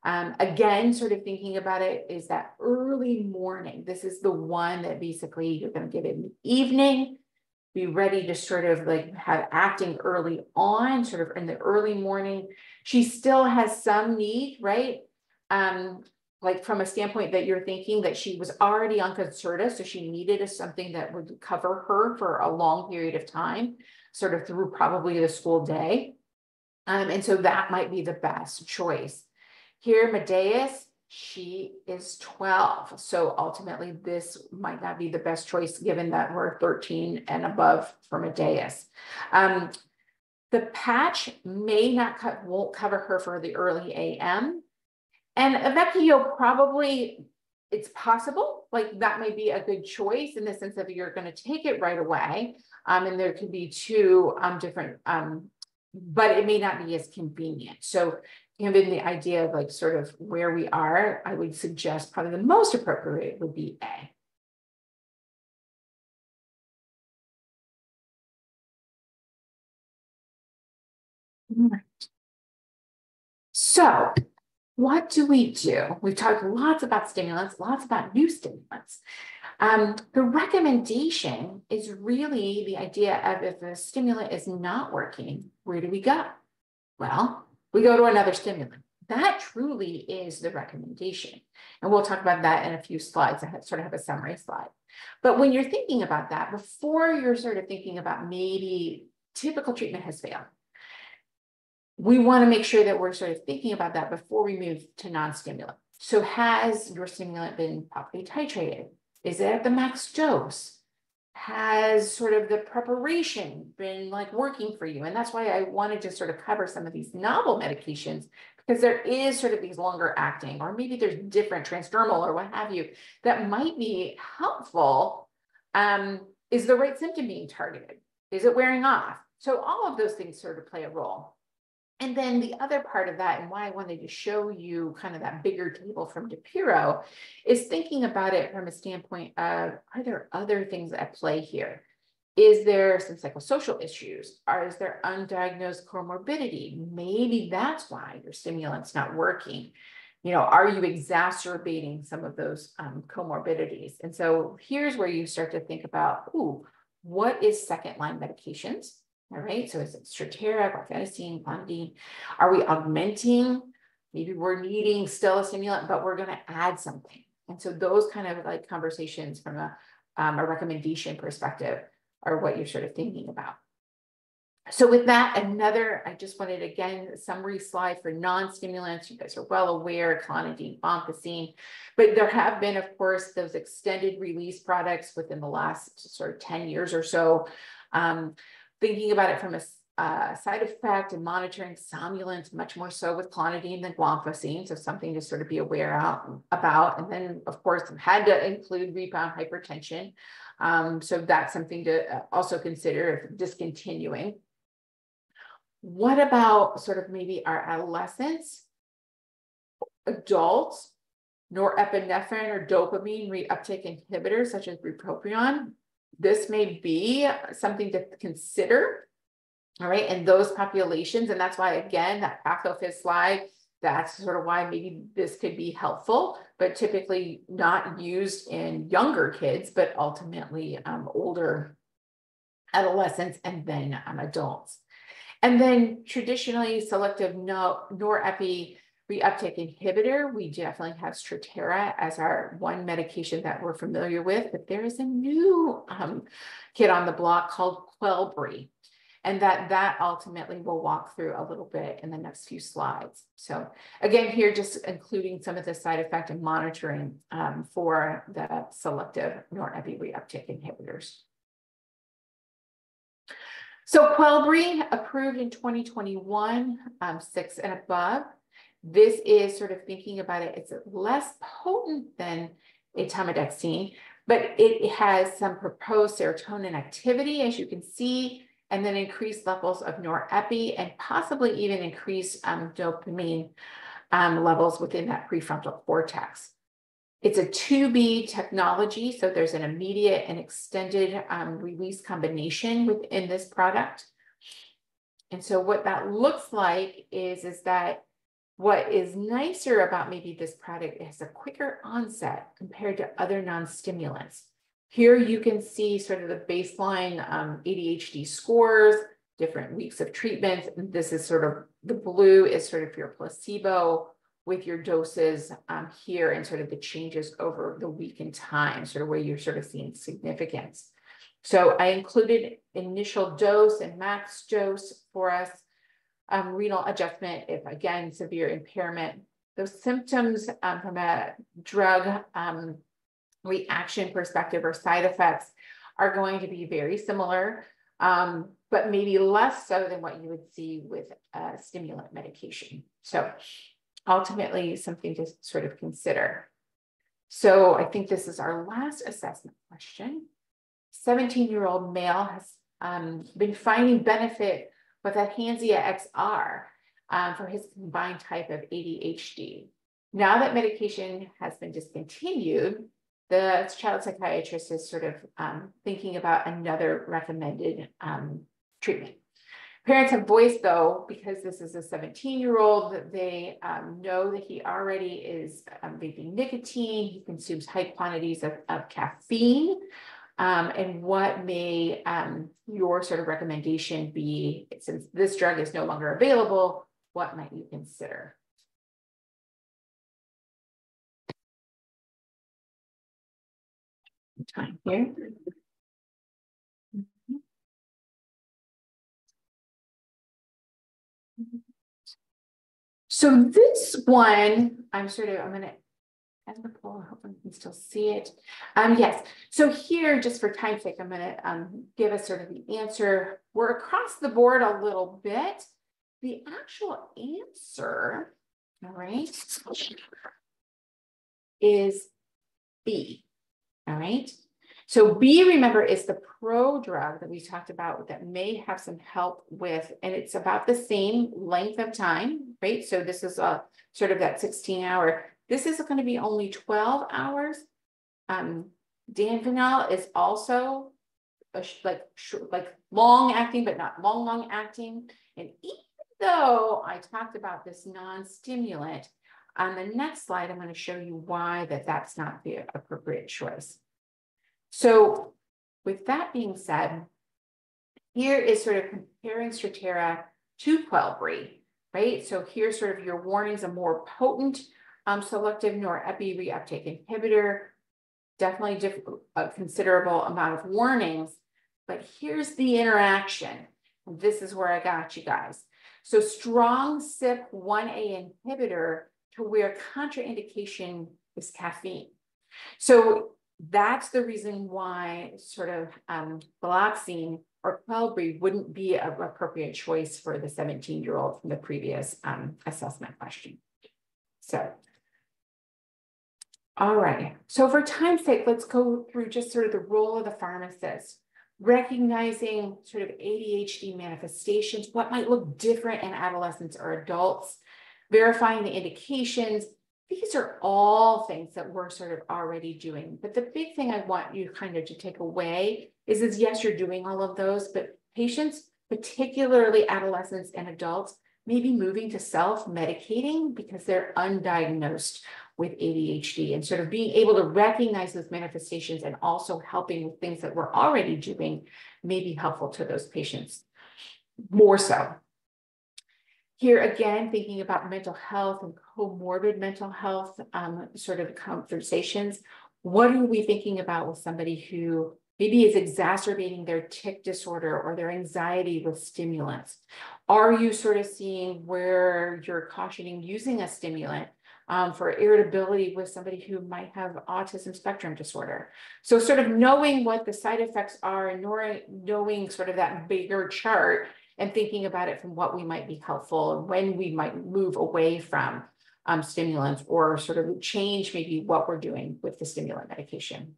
Again, sort of thinking about it is that early morning. This is the one that basically you're going to give it in the evening, be ready to sort of like have acting early on, sort of in the early morning. She still has some need, right? Like from a standpoint that you're thinking that she was already on Concerta, so she needed something that would cover her for a long period of time, sort of through probably the school day. And so that might be the best choice. Here, Medeus, she is 12. So ultimately, this might not be the best choice given that we're 13 and above for Medeus. The patch won't cover her for the early AM. And Vecchio probably, it's possible, like that may be a good choice in the sense that you're going to take it right away. And there could be two different, but it may not be as convenient. So given the idea of like sort of where we are, I would suggest probably the most appropriate would be A. All right. So what do? We've talked lots about stimulants, lots about new stimulants. The recommendation is really the idea of if a stimulant is not working, where do we go? Well, we go to another stimulant. That truly is the recommendation. And we'll talk about that in a few slides. I sort of have a summary slide. But when you're thinking about that, before you're sort of thinking about maybe typical treatment has failed, we want to make sure that we're sort of thinking about that before we move to non-stimulant. So has your stimulant been properly titrated? Is it at the max dose? Has sort of the preparation been like working for you? And that's why I wanted to sort of cover some of these novel medications, because there is sort of these longer acting, or maybe there's different transdermal or what have you, that might be helpful. Is the right symptom being targeted? Is it wearing off? So all of those things sort of play a role. And then the other part of that, and why I wanted to show you kind of that bigger table from DePiro, is thinking about it from a standpoint of, are there other things at play here? Is there some psychosocial issues? Or is there undiagnosed comorbidity? Maybe that's why your stimulant's not working. are you exacerbating some of those comorbidities? And so here's where you start to think about, what is second-line medications? All right, so is it Strattera, guaifenesin, PharmD? Are we augmenting? Maybe we're needing still a stimulant, but we're going to add something. And so those kind of like conversations from a recommendation perspective are what you're sort of thinking about. So with that, I just wanted, again, a summary slide for non-stimulants. You guys are well aware, clonidine, vancomycin, but there have been, of course, those extended release products within the last sort of 10 years or so. Thinking about it from a side effect and monitoring, somnolence, much more so with clonidine than guanfacine, so something to sort of be aware about. And then, of course, had to include rebound hypertension. So that's something to also consider if discontinuing. What about sort of maybe our adolescents, adults, norepinephrine or dopamine reuptake inhibitors such as bupropion? This may be something to consider, all right, in those populations. And that's why, again, that pathophys slide, that's sort of why maybe this could be helpful, but typically not used in younger kids, but ultimately older adolescents and then adults. And then traditionally selective norepi reuptake inhibitor, we definitely have Strattera as our one medication that we're familiar with, but there is a new kid on the block called Qelbree, and that ultimately we'll walk through a little bit in the next few slides. So again, here just including some of the side effect and monitoring for the selective norepi reuptake inhibitors. So Qelbree approved in 2021, 6 and above. This is sort of thinking about it, it's less potent than etomidexine, but it has some proposed serotonin activity, as you can see, and then increased levels of norepi and possibly even increased dopamine levels within that prefrontal cortex. It's a 2B technology, so there's an immediate and extended release combination within this product. And so what that looks like is that what is nicer about maybe this product is a quicker onset compared to other non-stimulants. Here you can see sort of the baseline ADHD scores, different weeks of treatment. This is sort of, the blue is sort of your placebo with your doses here and sort of the changes over the week and time, sort of where you're sort of seeing significance. So I included initial dose and max dose for us, renal adjustment, if again, severe impairment. Those symptoms from a drug reaction perspective or side effects are going to be very similar, but maybe less so than what you would see with stimulant medication. So ultimately something to sort of consider. So I think this is our last assessment question. 17-year-old male has been finding benefit with a Hansia XR for his combined type of ADHD. Now that medication has been discontinued, the child psychiatrist is sort of thinking about another recommended treatment. Parents have voiced, though, because this is a 17-year-old, that they know that he already is vaping nicotine, he consumes high quantities of caffeine, and what may your sort of recommendation be, since this drug is no longer available, what might you consider? Time here. So this one, I'm going to end the poll. I hope I can still see it. Yes. So here, just for time's sake, I'm going to give us sort of the answer. We're across the board a little bit. The actual answer, all right, is B. All right. So B, remember, is the prodrug that we talked about that may have some help with, and it's about the same length of time, right? So this is a sort of that 16-hour. This is going to be only 12 hours. Danvenol is also like long acting, but not long acting. And even though I talked about this non-stimulant, On the next slide, I'm going to show you why that's not the appropriate choice. So with that being said, here is sort of comparing Strattera to Quellbri, right? So here's sort of your warnings, a more potent selective norepi reuptake inhibitor, definitely a considerable amount of warnings, but here's the interaction. And this is where I got you guys. So strong CYP1A inhibitor to where contraindication is caffeine. So that's the reason why sort of Viloxine or Quellbri wouldn't be an appropriate choice for the 17-year-old from the previous assessment question. So, all right. So for time's sake, let's go through just sort of the role of the pharmacist, recognizing sort of ADHD manifestations, what might look different in adolescents or adults, verifying the indications. These are all things that we're sort of already doing. But the big thing I want you kind of to take away is yes, you're doing all of those, but patients, particularly adolescents and adults, may be moving to self-medicating because they're undiagnosed with ADHD, and sort of being able to recognize those manifestations and also helping with things that we're already doing may be helpful to those patients more so. Here again, thinking about mental health and comorbid mental health sort of conversations. What are we thinking about with somebody who maybe is exacerbating their tic disorder or their anxiety with stimulants? Are you sort of seeing where you're cautioning using a stimulant for irritability with somebody who might have autism spectrum disorder? So sort of knowing what the side effects are and knowing sort of that bigger chart and thinking about it from what we might be helpful and when we might move away from stimulants or sort of change maybe what we're doing with the stimulant medication.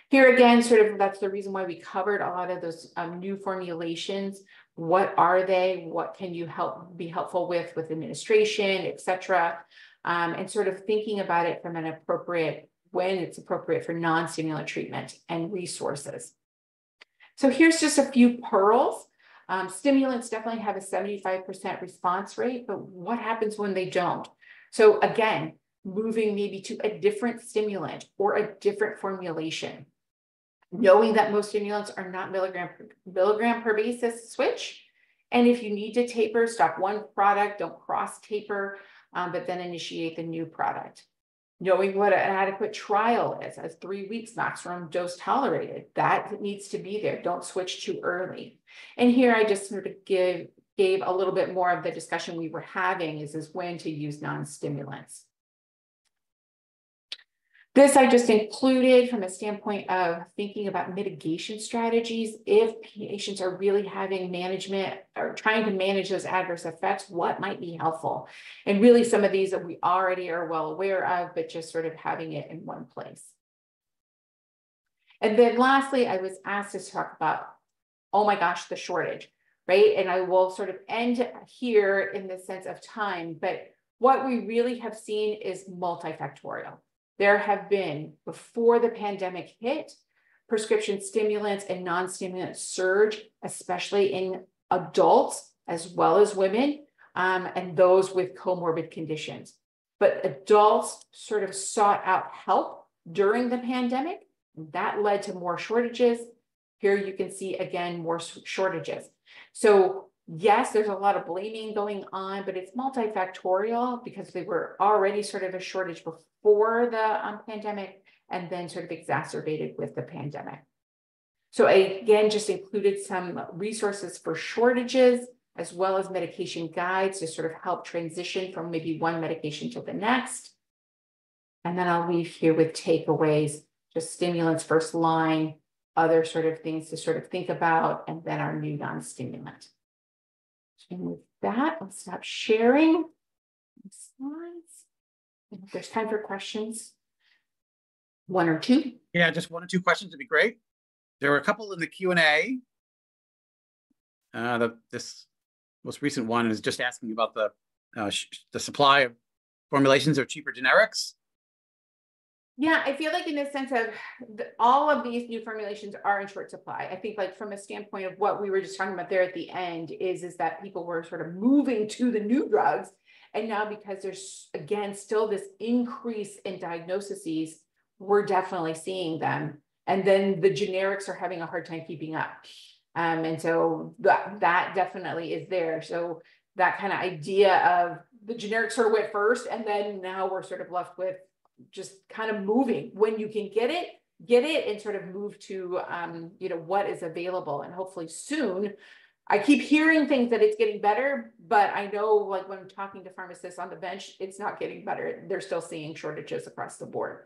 Here again, sort of that's the reason why we covered a lot of those new formulations. What are they? What can you be helpful with administration, et cetera? And sort of thinking about it from an appropriate, when it's appropriate for non-stimulant treatment and resources. So here's just a few pearls. Stimulants definitely have a 75% response rate, but what happens when they don't? So again, moving maybe to a different stimulant or a different formulation. Knowing that most stimulants are not milligram per basis switch. And if you need to taper, stop one product, don't cross taper, but then initiate the new product. Knowing what an adequate trial is, as 3 weeks maximum dose tolerated, that needs to be there. Don't switch too early. And here I just sort of gave a little bit more of the discussion we were having is when to use non-stimulants. This I just included from a standpoint of thinking about mitigation strategies. If patients are really having management or trying to manage those adverse effects, what might be helpful? And really some of these that we already are well aware of, but just sort of having it in one place. And then lastly, I was asked to talk about, oh my gosh, the shortage, right? And I will sort of end here in the sense of time, but what we really have seen is multifactorial. There have been, before the pandemic hit, prescription stimulants and non-stimulant surge, especially in adults as well as women, and those with comorbid conditions. But adults sort of sought out help during the pandemic. That led to more shortages. Here you can see, again, more shortages. So yes, there's a lot of blaming going on, but it's multifactorial because they were already sort of a shortage before the pandemic and then sort of exacerbated with the pandemic. So I, again, just included some resources for shortages as well as medication guides to sort of help transition from maybe one medication to the next. And then I'll leave here with takeaways, just stimulants first line, other sort of things to sort of think about, and then our new non-stimulant. And with that, I'll stop sharing slides. And if there's time for questions, one or two. Yeah, just 1 or 2 questions would be great. There were a couple in the Q&A. This most recent one is just asking about the supply of formulations of cheaper generics. Yeah, I feel like in the sense of all of these new formulations are in short supply. I think like from a standpoint of what we were just talking about there at the end is that people were sort of moving to the new drugs And now because there's, again, still this increase in diagnoses, we're definitely seeing them. And then the generics are having a hard time keeping up. And so that definitely is there. So that kind of idea of the generic sort of went first, and then now we're sort of left with just kind of moving when you can get it and sort of move to, you know, what is available. And hopefully soon, I keep hearing things that it's getting better, but I know, like, when I'm talking to pharmacists on the bench, it's not getting better. They're still seeing shortages across the board.